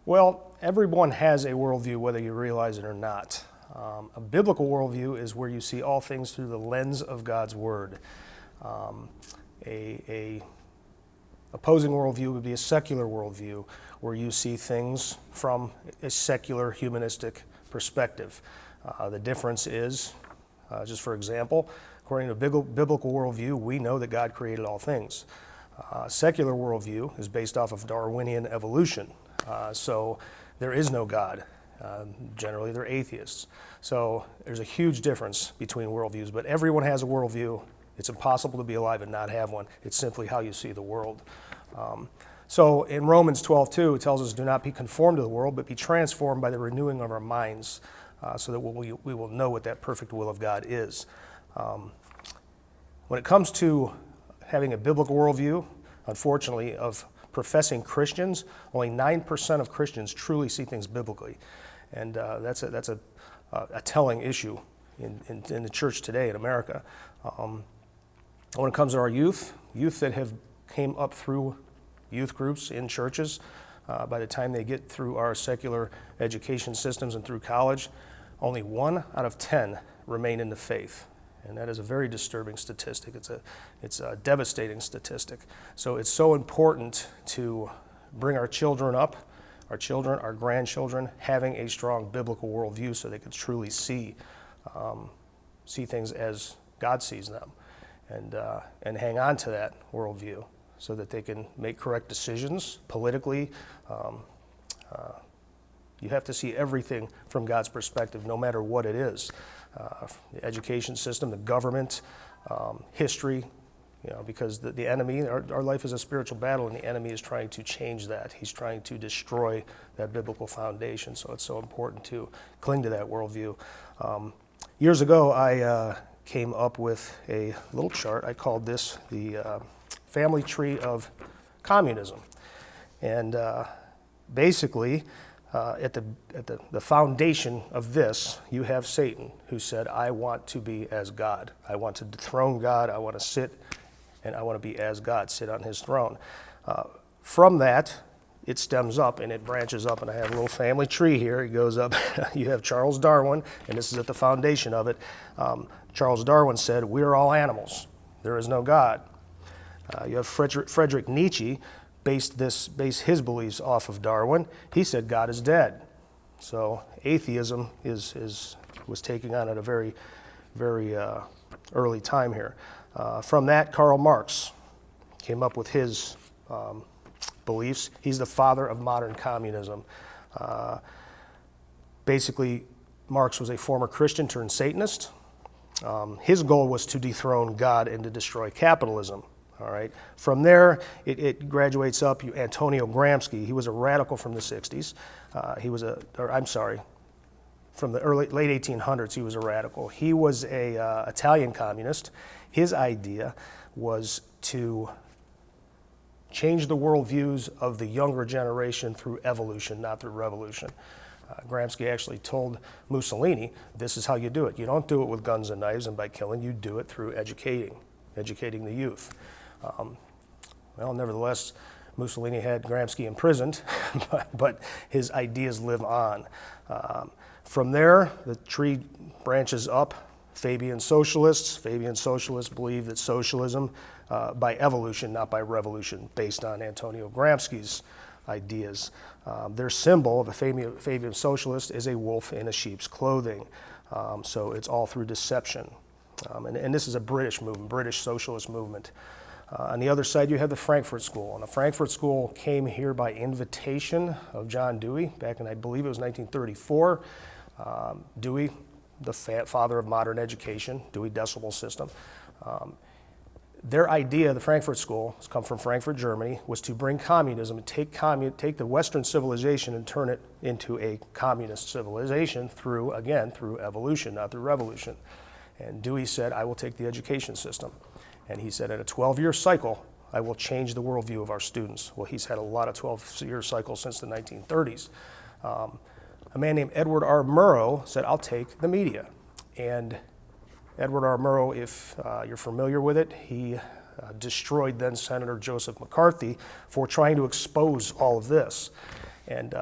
Well, everyone has a worldview, whether you realize it or not. A biblical worldview is where you see all things through the lens of God's Word. A opposing worldview would be a secular worldview, where you see things from a secular humanistic perspective. The difference is, just for example, according to a biblical worldview, we know that God created all things. Secular worldview is based off of Darwinian evolution. So there is no God. Generally, they're atheists. So there's a huge difference between worldviews, but everyone has a worldview. It's impossible to be alive and not have one. It's simply how you see the world. So in Romans 12:2, it tells us, do not be conformed to the world, but be transformed by the renewing of our minds, so that we will know what that perfect will of God is. When it comes to having a biblical worldview, unfortunately, of professing Christians, only 9% of Christians truly see things biblically. And that's a telling issue in the church today in America. When it comes to our youth that have came up through youth groups in churches, by the time they get through our secular education systems and through college, only 1 out of 10 remain in the faith. And that is a very disturbing statistic. It's a devastating statistic. So it's so important to bring our children up, our grandchildren, having a strong biblical worldview so they can truly see things as God sees them, and hang on to that worldview so that they can make correct decisions politically. You have to see everything from God's perspective, no matter what it is. The education system, the government, history, because the enemy, our life is a spiritual battle, and the enemy is trying to change that. He's trying to destroy that biblical foundation, so it's so important to cling to that worldview. Years ago, I came up with a little chart. I called this the family tree of communism. And basically, at the foundation of this, you have Satan, who said, I want to be as God. I want to dethrone God. I want to sit, and I want to be as God, sit on his throne. From that, it stems up and it branches up, and I have a little family tree here. It goes up. You have Charles Darwin, and this is at the foundation of it. Charles Darwin said, we are all animals. There is no God. You have Friedrich Neitzche, based his beliefs off of Darwin. He said God is dead. So atheism was taking on at a very, very early time here. From that, Karl Marx came up with his beliefs. He's the father of modern communism. Basically, Marx was a former Christian turned Satanist. His goal was to dethrone God and to destroy capitalism. All right. From there, it graduates up. Antonio Gramsci, he was a radical from the 60s. From the late 1800s, he was a radical. He was a Italian communist. His idea was to change the worldviews of the younger generation through evolution, not through revolution. Gramsci actually told Mussolini, this is how you do it. You don't do it with guns and knives and by killing. You do it through educating the youth. Nevertheless, Mussolini had Gramsci imprisoned, but his ideas live on. From there, the tree branches up. Fabian socialists believe that socialism by evolution, not by revolution, based on Antonio Gramsci's ideas. Their symbol of a Fabian socialist is a wolf in a sheep's clothing. So it's all through deception. And this is a British movement, British socialist movement. On the other side, you have the Frankfurt School. And the Frankfurt School came here by invitation of John Dewey back in, I believe it was 1934. Dewey, the father of modern education, Dewey Decimal System. Their idea, the Frankfurt School, has come from Frankfurt, Germany, was to bring communism and take the Western civilization and turn it into a communist civilization through evolution, not through revolution. And Dewey said, I will take the education system. And he said, at a 12-year cycle, I will change the worldview of our students. Well, he's had a lot of 12-year cycles since the 1930s. A man named Edward R. Murrow said, I'll take the media. And Edward R. Murrow, if you're familiar with it, he destroyed then Senator Joseph McCarthy for trying to expose all of this. And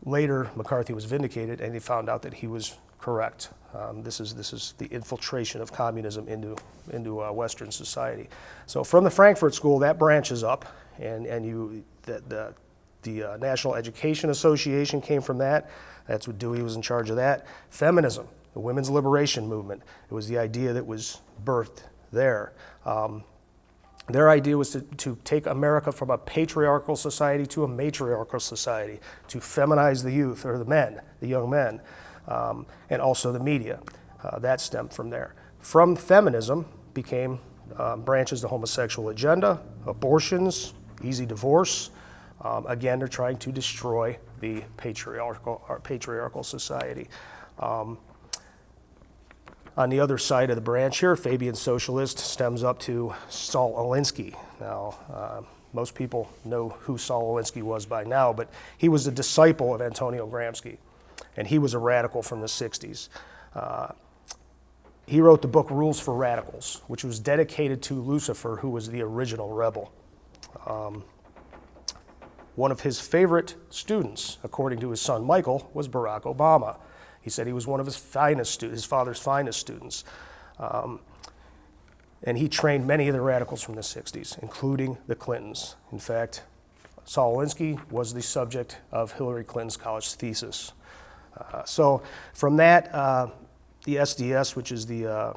later, McCarthy was vindicated, and he found out that he was correct. This is the infiltration of communism into Western society. So from the Frankfurt School, that branches up, and the National Education Association came from that. That's what Dewey was in charge of that. Feminism, the women's liberation movement. It was the idea that was birthed there. Their idea was to take America from a patriarchal society to a matriarchal society, to feminize the youth, or the young men, and also the media. That stemmed from there. From feminism became branches the homosexual agenda, abortions, easy divorce. Again, they're trying to destroy the patriarchal society. On the other side of the branch here, Fabian socialist stems up to Saul Alinski. Now, most people know who Saul Alinski was by now, but he was a disciple of Antonio Gramsci, and he was a radical from the 60s. He wrote the book Rules for Radicals, which was dedicated to Lucifer, who was the original rebel. One of his favorite students, according to his son Michael, was Barack Obama. He said he was one of his father's finest students. And he trained many of the radicals from the 60s, including the Clintons. In fact, Saul Alinski was the subject of Hillary Clinton's college thesis. So from that, the SDS, which is the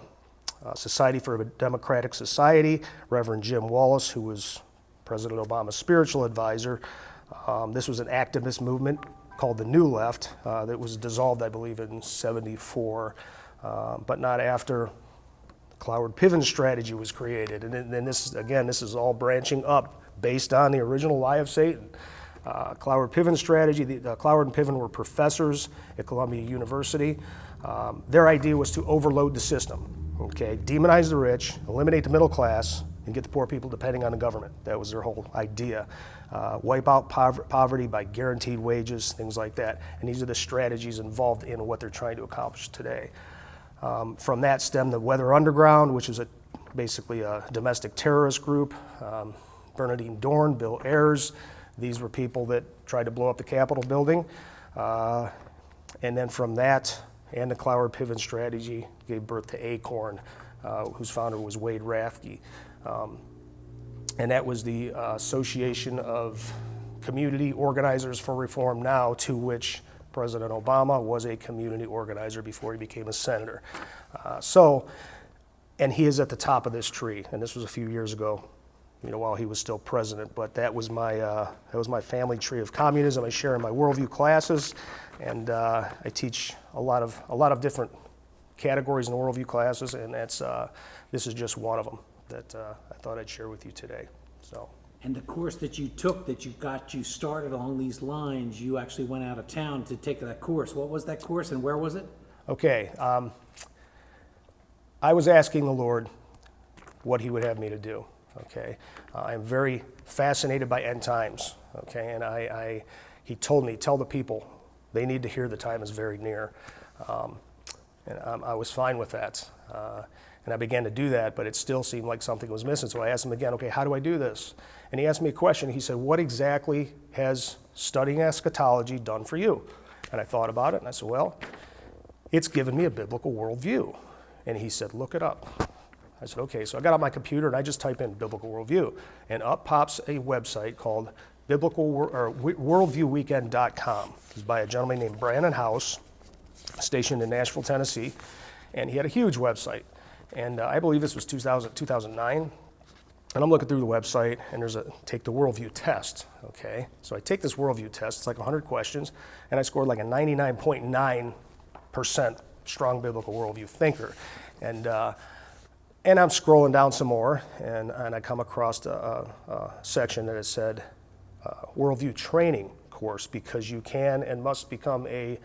Society for a Democratic Society, Reverend Jim Wallace, who was President Obama's spiritual advisor. This was an activist movement called the New Left that was dissolved, I believe, in '74, but not after the Cloward-Piven strategy was created. And then this is all branching up based on the original lie of Satan. Cloward-Piven strategy, the Cloward and Piven were professors at Columbia University. Their idea was to overload the system, okay? Demonize the rich, eliminate the middle class, and get the poor people depending on the government. That was their whole idea. Wipe out poverty by guaranteed wages, things like that. And these are the strategies involved in what they're trying to accomplish today. From that stemmed the Weather Underground, which is basically a domestic terrorist group. Bernadine Dorn, Bill Ayers, these were people that tried to blow up the Capitol building. And then from that, and the Cloward-Piven strategy gave birth to ACORN, whose founder was Wade Rathke. And that was the Association of Community Organizers for Reform Now, to which President Obama was a community organizer before he became a senator. And he is at the top of this tree, and this was a few years ago, while he was still president. But that was my family tree of communism. I share in my worldview classes, and I teach a lot of different categories in the worldview classes, and this is just one of them that I thought I'd share with you today. So. And the course that you took that got you started along these lines, you actually went out of town to take that course. What was that course and where was it? Okay. I was asking the Lord what he would have me to do. Okay. I'm very fascinated by end times. Okay. And he told me, tell the people they need to hear the time is very near. And I was fine with that. And I began to do that, but it still seemed like something was missing. So I asked him again, okay, how do I do this? And he asked me a question. He said, what exactly has studying eschatology done for you? And I thought about it, and I said, well, it's given me a biblical worldview. And he said, look it up. I said, okay. So I got on my computer, and I just type in biblical worldview. And up pops a website called worldviewweekend.com. It's by a gentleman named Brandon House, stationed in Nashville, Tennessee. And he had a huge website. And I believe this was 2009. And I'm looking through the website, and there's a take the worldview test, okay? So I take this worldview test, it's like 100 questions, and I scored like a 99.9% strong biblical worldview thinker. And I'm scrolling down some more, and I come across a section that has said, worldview training course, because you can and must become a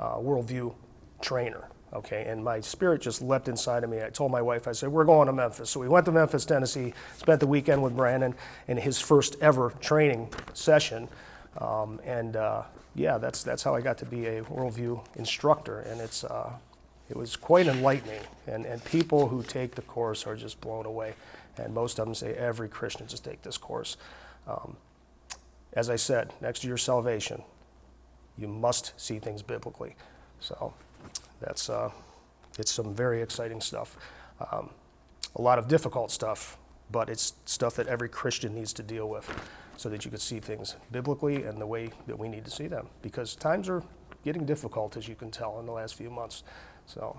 worldview trainer. Okay, and my spirit just leapt inside of me. I told my wife, I said, we're going to Memphis. So we went to Memphis, Tennessee, spent the weekend with Brandon in his first ever training session. Yeah, that's how I got to be a worldview instructor. And it was quite enlightening. And people who take the course are just blown away. And most of them say every Christian just take this course. as I said, next to your salvation, you must see things biblically. So that's it's some very exciting stuff. A lot of difficult stuff, but it's stuff that every Christian needs to deal with so that you can see things biblically and the way that we need to see them. Because times are getting difficult, as you can tell, in the last few months. So